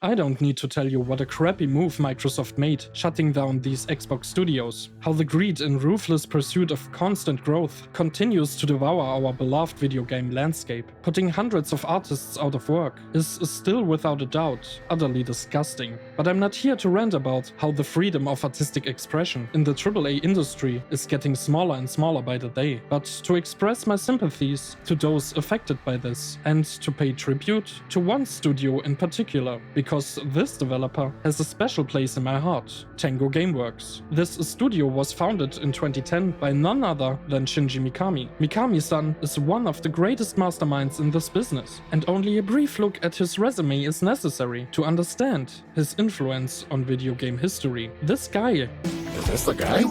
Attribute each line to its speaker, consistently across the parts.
Speaker 1: I don't need to tell you what a crappy move Microsoft made, shutting down these Xbox studios. How the greed and ruthless pursuit of constant growth continues to devour our beloved video game landscape, putting hundreds of artists out of work, is still without a doubt utterly disgusting. But I'm not here to rant about how the freedom of artistic expression in the AAA industry is getting smaller and smaller by the day, but to express my sympathies to those affected by this, and to pay tribute to one studio in particular, because this developer has a special place in my heart: Tango Gameworks. This studio was founded in 2010 by none other than Shinji Mikami. Mikami-san is one of the greatest masterminds in this business, and only a brief look at his resume is necessary to understand his influence on video game history. This guy
Speaker 2: Is this the guy?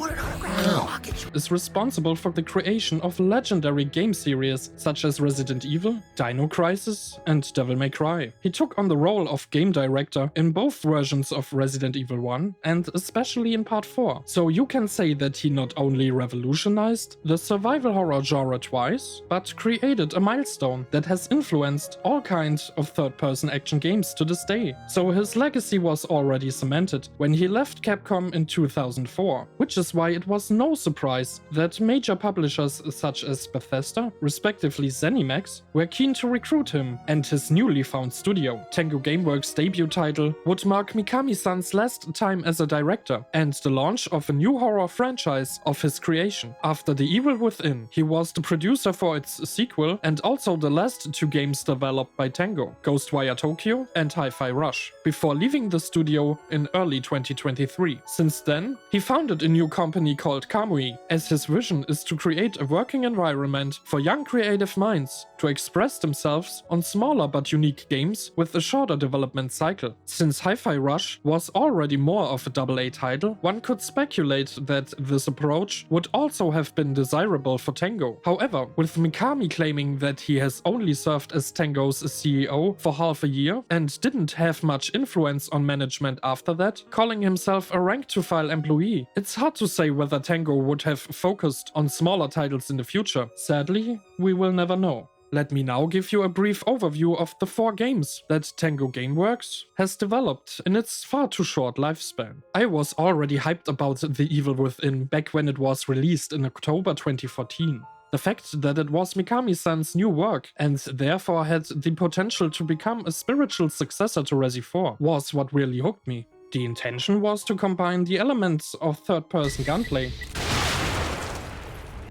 Speaker 1: is responsible for the creation of legendary game series such as Resident Evil, Dino Crisis, and Devil May Cry. He took on the role of game director in both versions of Resident Evil 1 and especially in Part 4. So you can say that he not only revolutionized the survival horror genre twice, but created a milestone that has influenced all kinds of third-person action games to this day. So his legacy was already cemented when he left Capcom in 2004, which is why it was no surprise that major publishers such as Bethesda, respectively ZeniMax, were keen to recruit him, and his newly found studio, Tango Gameworks' debut title, would mark Mikami-san's last time as a director and the launch of a new horror franchise of his creation. After The Evil Within, he was the producer for its sequel and also the last two games developed by Tango, Ghostwire Tokyo and Hi-Fi Rush, before leaving the studio in early 2023. Since then, he founded a new company called Kamui, as his vision is to create a working environment for young creative minds to express themselves on smaller but unique games with a shorter development cycle. Since Hi-Fi Rush was already more of a AA title, one could speculate that this approach would also have been desirable for Tango. However, with Mikami claiming that he has only served as Tango's CEO for half a year and didn't have much influence on management after that, calling himself a rank-to-file employee, it's hard to say whether Tango would have focused on smaller titles in the future. Sadly, we will never know. Let me now give you a brief overview of the 4 games that Tango Gameworks has developed in its far too short lifespan. I was already hyped about The Evil Within back when it was released in October 2014. The fact that it was Mikami-san's new work and therefore had the potential to become a spiritual successor to Resi 4 was what really hooked me. The intention was to combine the elements of third-person gunplay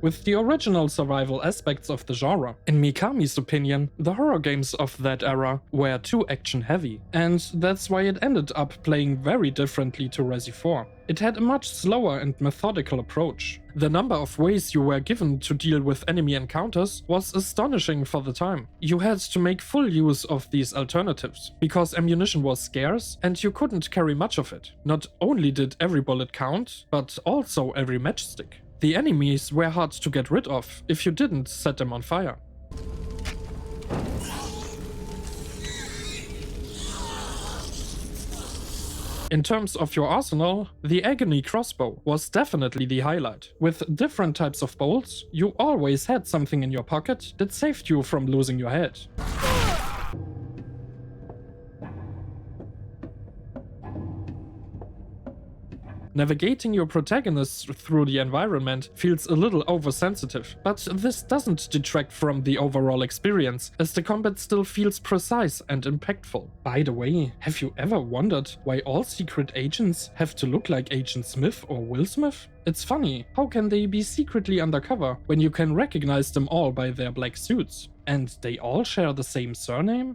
Speaker 1: with the original survival aspects of the genre. In Mikami's opinion, the horror games of that era were too action-heavy, and that's why it ended up playing very differently to Resi 4. It had a much slower and methodical approach. The number of ways you were given to deal with enemy encounters was astonishing for the time. You had to make full use of these alternatives, because ammunition was scarce and you couldn't carry much of it. Not only did every bullet count, but also every matchstick. The enemies were hard to get rid of if you didn't set them on fire. In terms of your arsenal, the Agony crossbow was definitely the highlight. With different types of bolts, you always had something in your pocket that saved you from losing your head. Navigating your protagonist through the environment feels a little oversensitive, but this doesn't detract from the overall experience, as the combat still feels precise and impactful. By the way, have you ever wondered why all secret agents have to look like Agent Smith or Will Smith? It's funny, how can they be secretly undercover when you can recognize them all by their black suits? And they all share the same surname?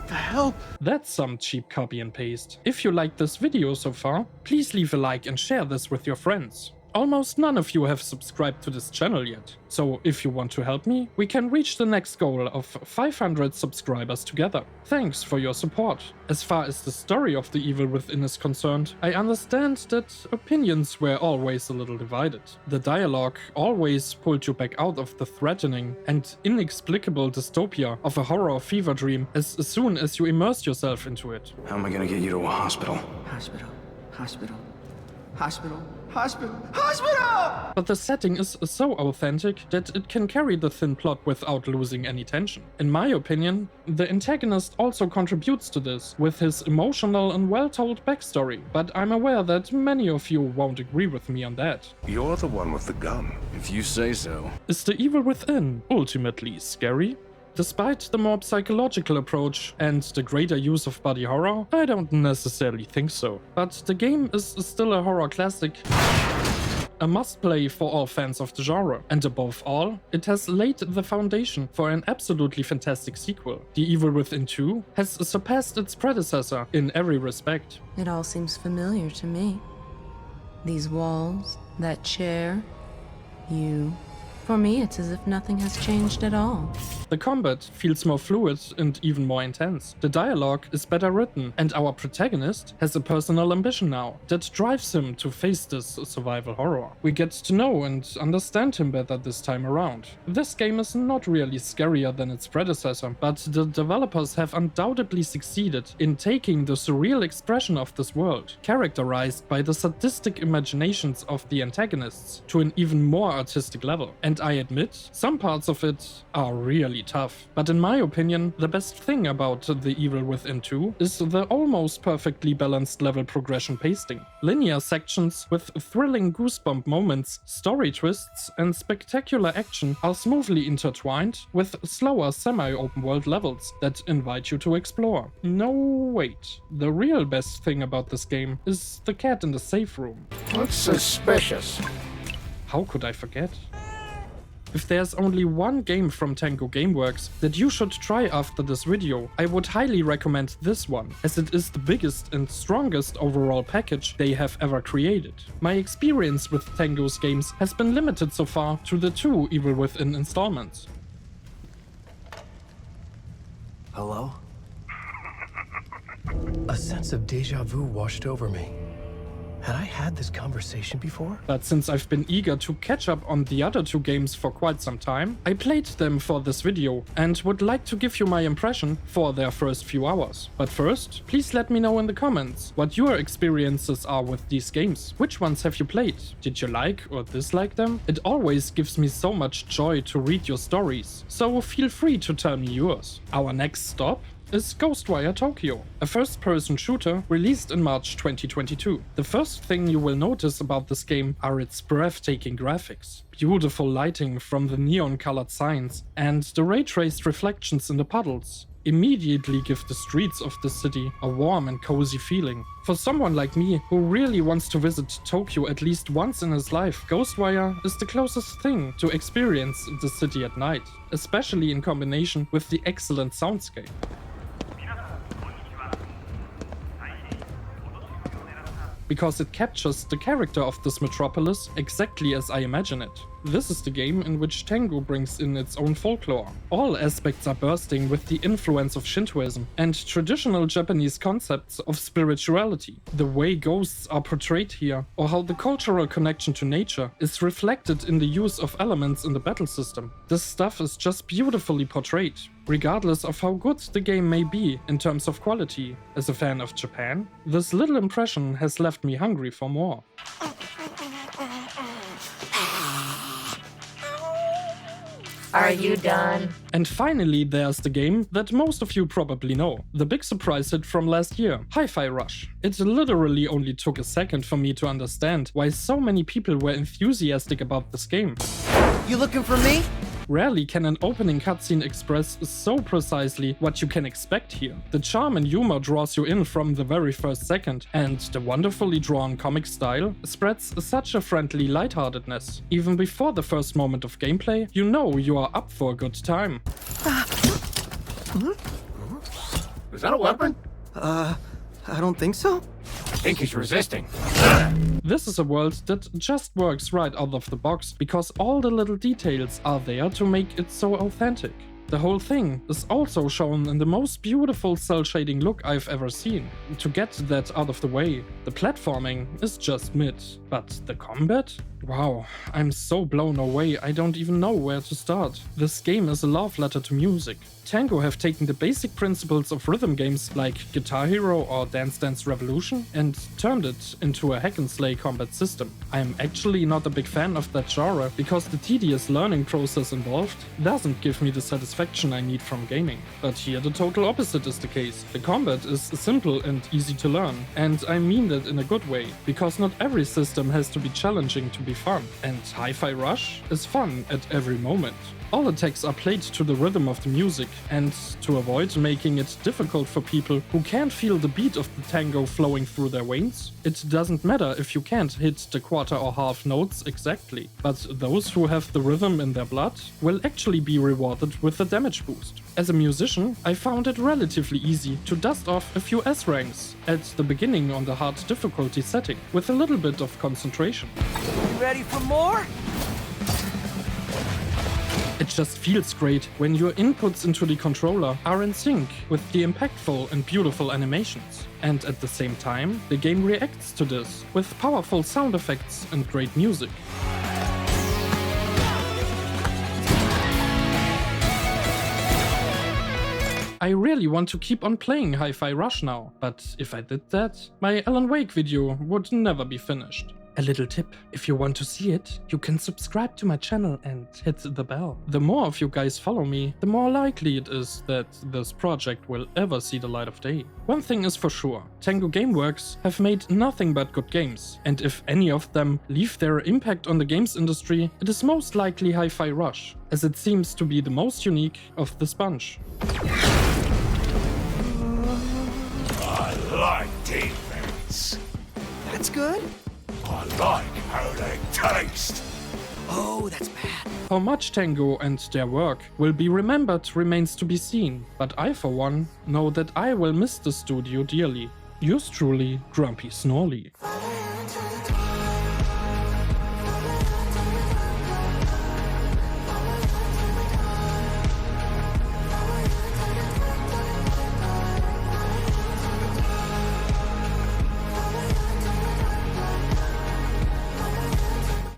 Speaker 2: The hell?
Speaker 1: That's some cheap copy and paste. If you liked this video so far, please leave a like and share this with your friends. Almost none of you have subscribed to this channel yet, so if you want to help me, we can reach the next goal of 500 subscribers together. Thanks for your support. As far as the story of The Evil Within is concerned, I understand that opinions were always a little divided. The dialogue always pulled you back out of the threatening and inexplicable dystopia of a horror fever dream as soon as you immersed yourself into it.
Speaker 2: How am I gonna get you to a hospital?
Speaker 3: Hospital. Hospital. Hospital.
Speaker 2: Hospital!
Speaker 1: But the setting is so authentic that it can carry the thin plot without losing any tension. In my opinion, the antagonist also contributes to this with his emotional and well-told backstory, but I'm aware that many of you won't agree with me on that.
Speaker 3: You're the one with the gun.
Speaker 4: If you say so.
Speaker 1: Is the evil within ultimately scary? Despite the more psychological approach and the greater use of body horror, I don't necessarily think so. But the game is still a horror classic, a must-play for all fans of the genre, and above all, it has laid the foundation for an absolutely fantastic sequel. The Evil Within 2 has surpassed its predecessor in every respect.
Speaker 5: It all seems familiar to me. These walls, that chair, you. For me, it's as if nothing has changed at all.
Speaker 1: The combat feels more fluid and even more intense. The dialogue is better written, and our protagonist has a personal ambition now that drives him to face this survival horror. We get to know and understand him better this time around. This game is not really scarier than its predecessor, but the developers have undoubtedly succeeded in taking the surreal expression of this world, characterized by the sadistic imaginations of the antagonists, to an even more artistic level. And I admit, some parts of it are really tough. But in my opinion, the best thing about The Evil Within 2 is the almost perfectly balanced level progression pacing. Linear sections with thrilling goosebump moments, story twists, and spectacular action are smoothly intertwined with slower semi-open world levels that invite you to explore. No, wait. The real best thing about this game is the cat in the safe room.
Speaker 2: Looks suspicious.
Speaker 1: How could I forget? If there's only one game from Tango Gameworks that you should try after this video, I would highly recommend this one, as it is the biggest and strongest overall package they have ever created. My experience with Tango's games has been limited so far to the 2 Evil Within installments.
Speaker 6: Hello? A sense of déjà vu washed over me. Had I had this conversation before?
Speaker 1: But since I've been eager to catch up on the other 2 games for quite some time, I played them for this video and would like to give you my impression for their first few hours. But first, please let me know in the comments what your experiences are with these games. Which ones have you played? Did you like or dislike them? It always gives me so much joy to read your stories, so feel free to tell me yours. Our next stop is Ghostwire Tokyo, a first-person shooter released in March 2022. The first thing you will notice about this game are its breathtaking graphics, beautiful lighting from the neon-colored signs, and the ray-traced reflections in the puddles immediately give the streets of the city a warm and cozy feeling. For someone like me who really wants to visit Tokyo at least once in his life, Ghostwire is the closest thing to experience the city at night, especially in combination with the excellent soundscape. Because it captures the character of this metropolis exactly as I imagine it. This is the game in which Tango brings in its own folklore. All aspects are bursting with the influence of Shintoism and traditional Japanese concepts of spirituality. The way ghosts are portrayed here, or how the cultural connection to nature is reflected in the use of elements in the battle system. This stuff is just beautifully portrayed, regardless of how good the game may be in terms of quality. As a fan of Japan, this little impression has left me hungry for more.
Speaker 7: Are you done?
Speaker 1: And finally, there's the game that most of you probably know, the big surprise hit from last year, Hi-Fi Rush. It literally only took a second for me to understand why so many people were enthusiastic about this game.
Speaker 8: You looking for me?
Speaker 1: Rarely can an opening cutscene express so precisely what you can expect here. The charm and humor draws you in from the very first second, and the wonderfully drawn comic style spreads such a friendly lightheartedness. Even before the first moment of gameplay, you know you are up for a good time.
Speaker 2: Is that a weapon?
Speaker 8: I don't think so.
Speaker 2: I think he's resisting.
Speaker 1: This is a world that just works right out of the box because all the little details are there to make it so authentic. The whole thing is also shown in the most beautiful cel shading look I've ever seen. To get that out of the way, the platforming is just mid, but the combat? Wow, I'm so blown away, I don't even know where to start. This game is a love letter to music. Tango have taken the basic principles of rhythm games like Guitar Hero or Dance Dance Revolution and turned it into a hack and slay combat system. I'm actually not a big fan of that genre because the tedious learning process involved doesn't give me the satisfaction I need from gaming. But here the total opposite is the case. The combat is simple and easy to learn, and I mean that in a good way, because not every system has to be challenging to be fun, and Hi-Fi Rush is fun at every moment. All attacks are played to the rhythm of the music, and to avoid making it difficult for people who can't feel the beat of the tango flowing through their veins, it doesn't matter if you can't hit the quarter or half notes exactly, but those who have the rhythm in their blood will actually be rewarded with a damage boost. As a musician, I found it relatively easy to dust off a few S ranks at the beginning on the hard difficulty setting, with a little bit of concentration.
Speaker 8: You ready for more?
Speaker 1: It just feels great when your inputs into the controller are in sync with the impactful and beautiful animations. And at the same time, the game reacts to this with powerful sound effects and great music. I really want to keep on playing Hi-Fi Rush now, but if I did that, my Alan Wake video would never be finished. A little tip, if you want to see it, you can subscribe to my channel and hit the bell. The more of you guys follow me, the more likely it is that this project will ever see the light of day. One thing is for sure, Tango Gameworks have made nothing but good games, and if any of them leave their impact on the games industry, it is most likely Hi-Fi Rush, as it seems to be the most unique of this bunch.
Speaker 2: I like defense.
Speaker 8: That's good.
Speaker 2: I like how they taste.
Speaker 8: Oh, that's bad.
Speaker 1: How much Tango and their work will be remembered remains to be seen, but I for one know that I will miss the studio dearly. Yours truly, Grumpy Snorley.